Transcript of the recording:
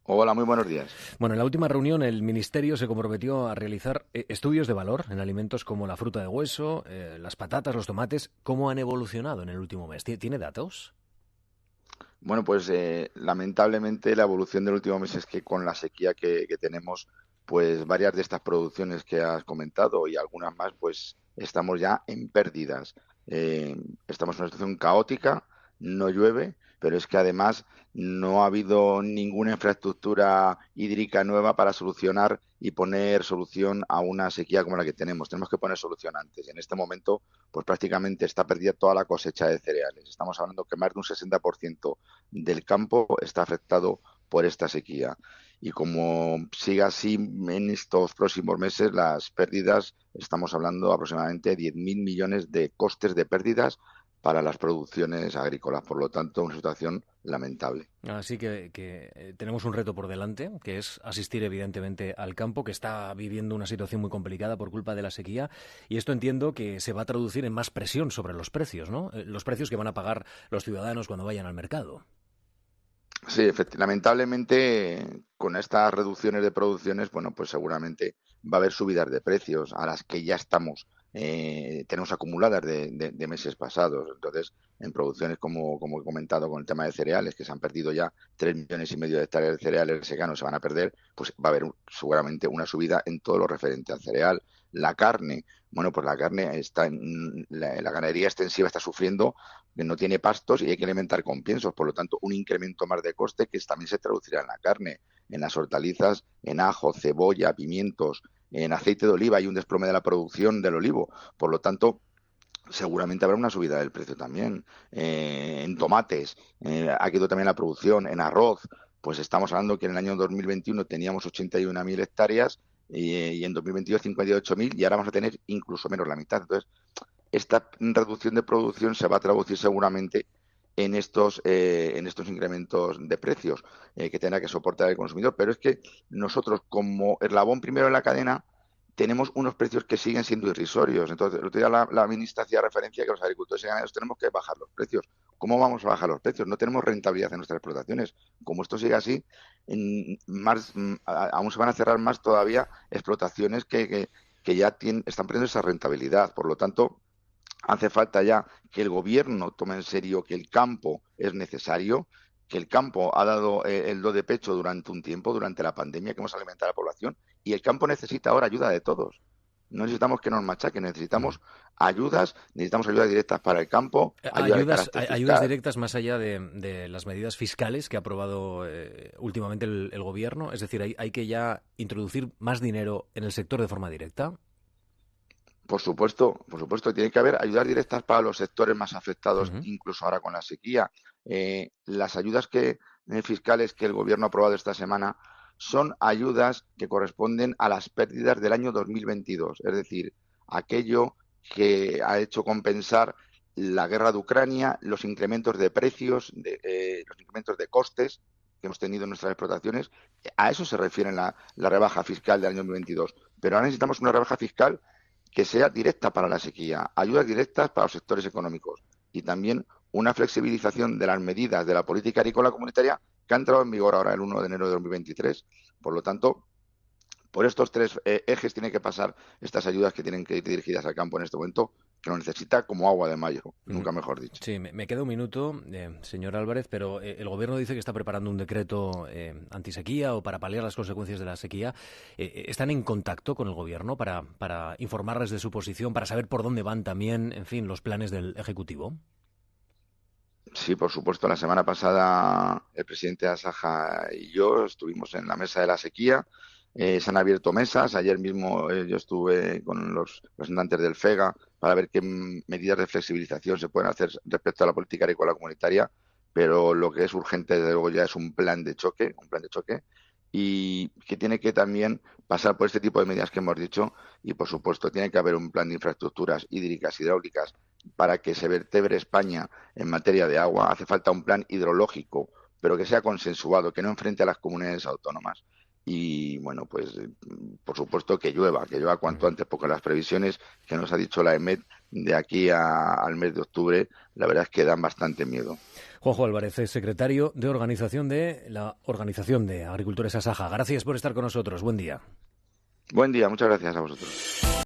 Hola, muy buenos días. Bueno, en la última reunión el Ministerio se comprometió a realizar estudios de valor en alimentos como la fruta de hueso, las patatas, los tomates. ¿Cómo han evolucionado en el último mes? ¿Tiene datos? Bueno, pues lamentablemente la evolución del último mes es que con la sequía que tenemos, pues varias de estas producciones que has comentado y algunas más, pues estamos ya en pérdidas. Eh, Estamos en una situación caótica, no llueve, pero es que además no ha habido ninguna infraestructura hídrica nueva para solucionar y poner solución a una sequía como la que tenemos. Tenemos que poner solución antes. En este momento, pues prácticamente está perdida toda la cosecha de cereales. Estamos hablando que más de un 60% del campo está afectado por esta sequía. Y como siga así en estos próximos meses, las pérdidas, estamos hablando aproximadamente de 10.000 millones de costes de pérdidas para las producciones agrícolas. Por lo tanto, una situación lamentable. Así que tenemos un reto por delante, que es asistir evidentemente al campo, que está viviendo una situación muy complicada por culpa de la sequía. Y esto entiendo que se va a traducir en más presión sobre los precios, ¿no? Los precios que van a pagar los ciudadanos cuando vayan al mercado. Sí, lamentablemente con estas reducciones de producciones, bueno, pues seguramente va a haber subidas de precios a las que ya tenemos acumuladas de meses pasados. Entonces, en producciones como he comentado con el tema de cereales, que se han perdido ya 3,5 millones de hectáreas de cereales secanos, se van a perder, pues va a haber seguramente una subida en todo lo referente al cereal. La carne, bueno, pues la carne la ganadería extensiva está sufriendo, que no tiene pastos y hay que alimentar con piensos, por lo tanto, un incremento más de coste que también se traducirá en la carne, en las hortalizas, en ajo, cebolla, pimientos, en aceite de oliva. Hay un desplome de la producción del olivo, por lo tanto, seguramente habrá una subida del precio también. En tomates, ha quedado también la producción, en arroz, pues estamos hablando que en el año 2021 teníamos 81.000 hectáreas y en 2022 58.000 y ahora vamos a tener incluso menos la mitad. Entonces, esta reducción de producción se va a traducir seguramente en estos incrementos de precios que tendrá que soportar el consumidor. Pero es que nosotros, como eslabón primero en la cadena, tenemos unos precios que siguen siendo irrisorios. Entonces, el otro día la ministra hacía referencia a que los agricultores y ganaderos tenemos que bajar los precios. ¿Cómo vamos a bajar los precios? No tenemos rentabilidad en nuestras explotaciones. Como esto sigue así, aún se van a cerrar más todavía explotaciones que ya están perdiendo esa rentabilidad. Por lo tanto, hace falta ya que el gobierno tome en serio que el campo es necesario, que el campo ha dado el do de pecho durante un tiempo, durante la pandemia, que hemos alimentado a la población, y el campo necesita ahora ayuda de todos. No necesitamos que nos machaquen, Mm. necesitamos ayudas directas para el campo, ayuda de carácter Ayudas fiscal. directas más allá de las medidas fiscales que ha aprobado últimamente el gobierno. Es decir, hay que ya introducir más dinero en el sector de forma directa. Por supuesto, tiene que haber ayudas directas para los sectores más afectados, Ujú. incluso ahora con la sequía. Las ayudas fiscales que el gobierno ha aprobado esta semana son ayudas que corresponden a las pérdidas del año 2022, es decir, aquello que ha hecho compensar la guerra de Ucrania, los incrementos de precios, los incrementos de costes que hemos tenido en nuestras explotaciones. A eso se refiere la rebaja fiscal del año 2022. Pero ahora necesitamos una rebaja fiscal que sea directa para la sequía, ayudas directas para los sectores económicos y también una flexibilización de las medidas de la política agrícola comunitaria que ha entrado en vigor ahora el 1 de enero de 2023. Por lo tanto, por estos tres ejes tienen que pasar estas ayudas que tienen que ir dirigidas al campo en este momento, que lo necesita como agua de mayo, Mm. nunca mejor dicho. Sí, me queda un minuto, señor Álvarez, pero el gobierno dice que está preparando un decreto antisequía o para paliar las consecuencias de la sequía. ¿Están en contacto con el gobierno para informarles de su posición, para saber por dónde van también, en fin, los planes del Ejecutivo? Sí, por supuesto. La semana pasada el presidente Asaja y yo estuvimos en la mesa de la sequía. Se han abierto mesas. Ayer mismo yo estuve con los representantes del FEGA para ver qué medidas de flexibilización se pueden hacer respecto a la política agrícola comunitaria. Pero lo que es urgente, desde luego, ya es un plan de choque, y que tiene que también pasar por este tipo de medidas que hemos dicho. Y, por supuesto, tiene que haber un plan de infraestructuras hídricas, hidráulicas, para que se vertebre España en materia de agua. Hace falta un plan hidrológico, pero que sea consensuado, que no enfrente a las comunidades autónomas. Y bueno, pues por supuesto que llueva cuanto Ujú. antes, porque las previsiones que nos ha dicho la EMET de aquí al mes de octubre, la verdad es que dan bastante miedo. Juanjo Álvarez es secretario de organización de la Organización de Agricultores Asaja. Gracias por estar con nosotros. Buen día. Buen día, muchas gracias a vosotros.